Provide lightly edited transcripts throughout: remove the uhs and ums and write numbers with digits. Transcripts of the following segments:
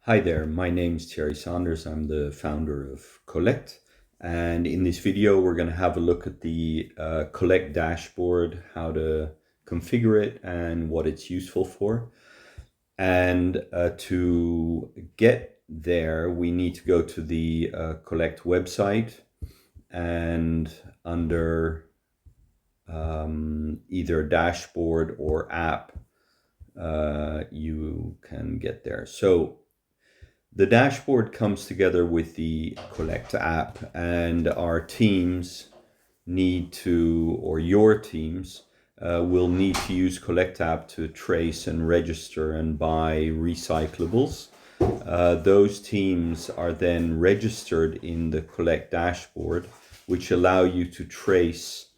Hi there, my name's Thierry Saunders. I'm the founder of Kolekt. And in this video, we're going to have a look at the Kolekt Dashboard, how to configure it and what it's useful for. And to get there, we need to go to the Kolekt website and under either dashboard or app, you can get there. So the dashboard comes together with the Kolekt app, and our teams need to, or your teams, will need to use Kolekt app to trace and register and buy recyclables. Those teams are then registered in the Kolekt dashboard, which allow you to trace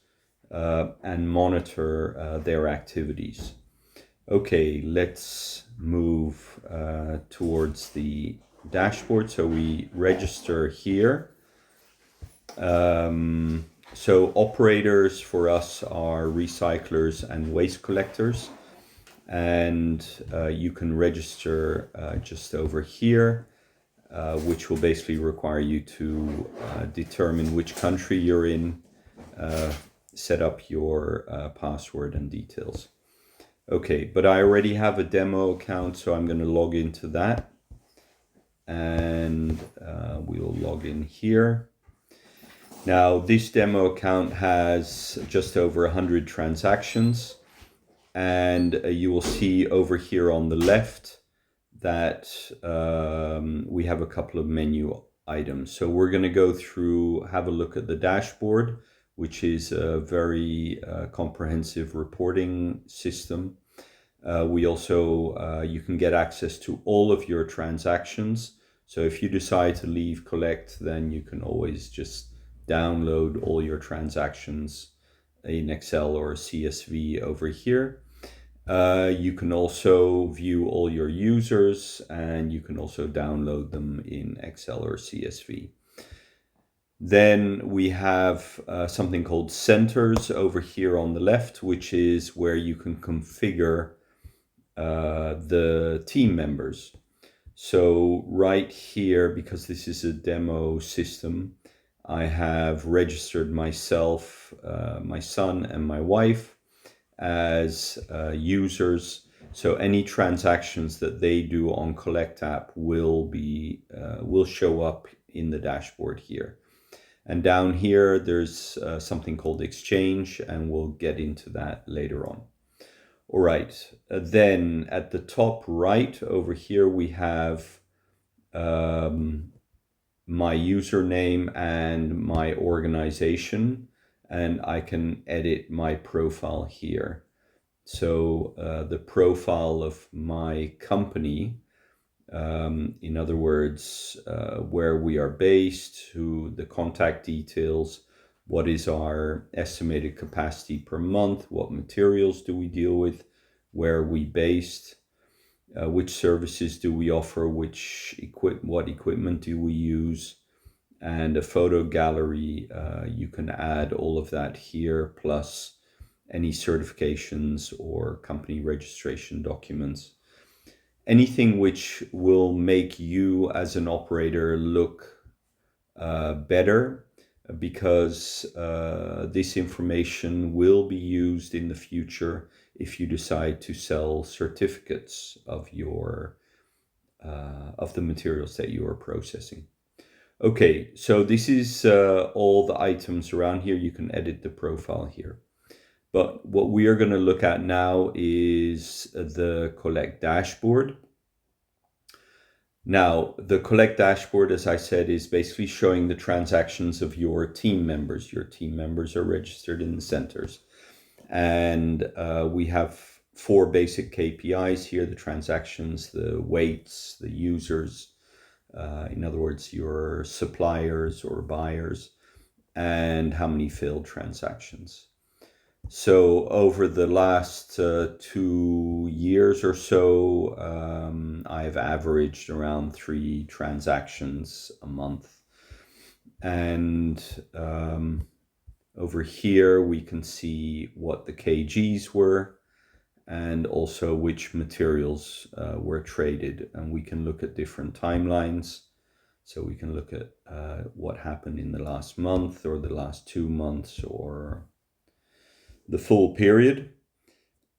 and monitor their activities. Okay, let's move towards the dashboard. So we register here. So operators for us are recyclers and waste collectors. And you can register just over here, which will basically require you to determine which country you're in, set up your password and details. Okay, but I already have a demo account, so I'm going to log into that. And we'll log in here. Now, this demo account has just over 100 transactions. And you will see over here on the left that we have a couple of menu items. So we're going to go through, have a look at the dashboard, which is a very comprehensive reporting system. We also, you can get access to all of your transactions. So if you decide to leave Kolekt, then you can always just download all your transactions in Excel or CSV over here. You can also view all your users, and you can also download them in Excel or CSV. Then we have something called centers over here on the left, which is where you can configure the team members. So right here, because this is a demo system, I have registered myself, my son and my wife as users. So any transactions that they do on Kolekt app will show up in the dashboard here. And down here, there's something called Exchange, and we'll get into that later on. All right, then at the top right over here, we have my username and my organization, and I can edit my profile here. So the profile of my company, in other words, where we are based, who the contact details, what is our estimated capacity per month, what materials do we deal with, where are we based, which services do we offer, what equipment do we use, and a photo gallery. You can add all of that here, plus any certifications or company registration documents. Anything which will make you as an operator look better, because this information will be used in the future if you decide to sell certificates of your of the materials that you are processing. Okay, so this is all the items around here. You can edit the profile here. But what we are going to look at now is the Kolekt Dashboard. Now, the Kolekt Dashboard, as I said, is basically showing the transactions of your team members. Your team members are registered in the centers. And we have 4 basic KPIs here: the transactions, the weights, the users, in other words, your suppliers or buyers, and how many failed transactions. So over the last 2 years or so, I've averaged around 3 transactions a month. And over here, we can see what the kgs were. and also which materials were traded. And we can look at different timelines. So we can look at what happened in the last month or the last 2 months or the full period.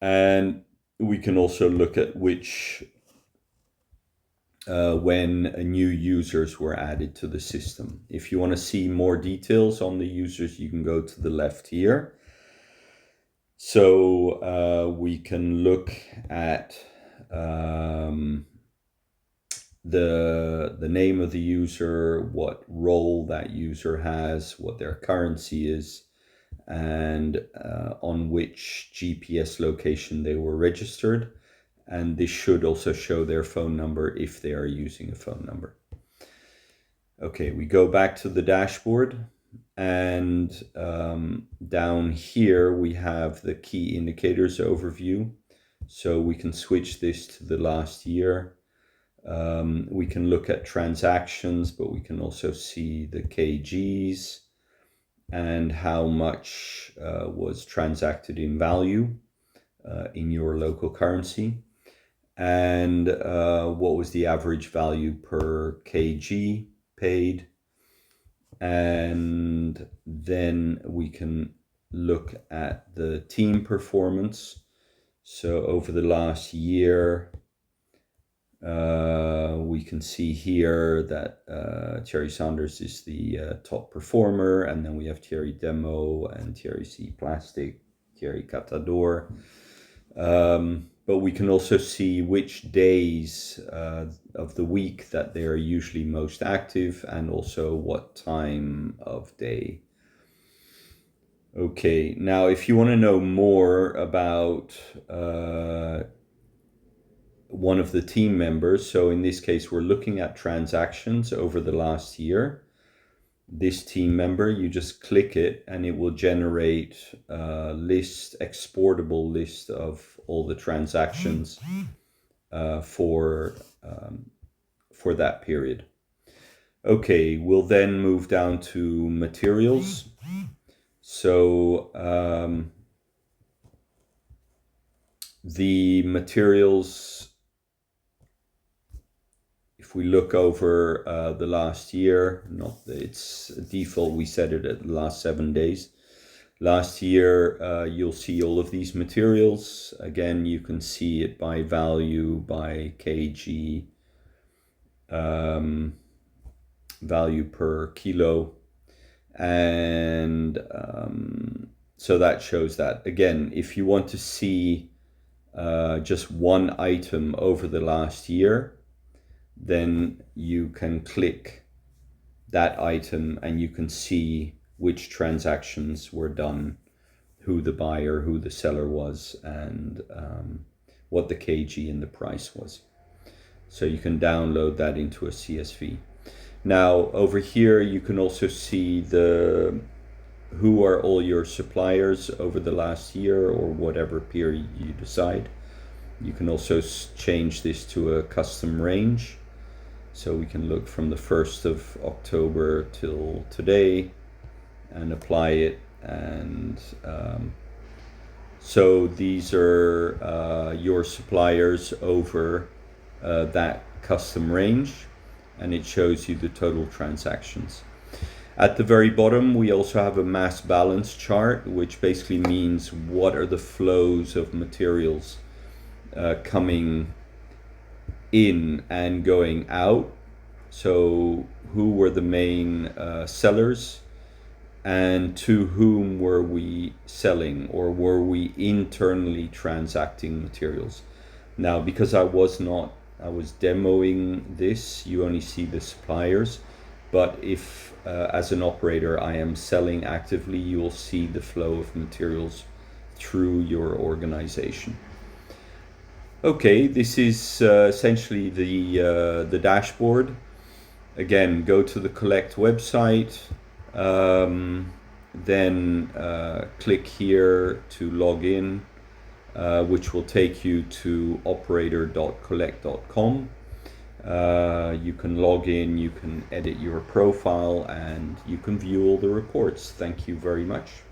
And we can also look at which when new users were added to the system. If you want to see more details on the users, you can go to the left here. So we can look at the name of the user, what role that user has, what their currency is, and on which GPS location they were registered. And this should also show their phone number if they are using a phone number. Okay, we go back to the dashboard, and down here we have the key indicators overview. So we can switch this to the last year. We can look at transactions, but we can also see the KGs and how much was transacted in value in your local currency, and what was the average value per kg paid. And then we can look at the team performance. So over the last year, we can see here that Thierry Sanders is the top performer, and then we have Thierry Demo and Thierry C. Plastic, Thierry Catador. But we can also see which days of the week that they are usually most active, and also what time of day. Okay, now if you want to know more about one of the team members, so in this case we're looking at transactions over the last year. This team member, you just click it and it will generate a list, exportable list of all the transactions for that period. Okay, we'll then move down to materials. So the materials, if we look over the last year, it's default, we set it at the last 7 days. Last year, you'll see all of these materials. Again, you can see it by value, by kg, value per kilo. And so that shows that. Again, if you want to see just one item over the last year, then you can click that item and you can see which transactions were done, who the buyer, who the seller was, and what the kg and the price was. So you can download that into a CSV. Now over here you can also see who are all your suppliers over the last year or whatever period you decide. You can also change this to a custom range. So we can look from the 1st of October till today and apply it. And so these are your suppliers over that custom range, and it shows you the total transactions. At the very bottom, we also have a mass balance chart, which basically means what are the flows of materials coming in and going out. So who were the main sellers, and to whom were we selling, or were we internally transacting materials? Now, because I was demoing this, you only see the suppliers, but if as an operator I am selling actively, you will see the flow of materials through your organization. Okay, this is essentially the dashboard. Again, go to the Kolekt website, then click here to log in, which will take you to operator.kolekt.com. You can log in, you can edit your profile, and you can view all the reports. Thank you very much.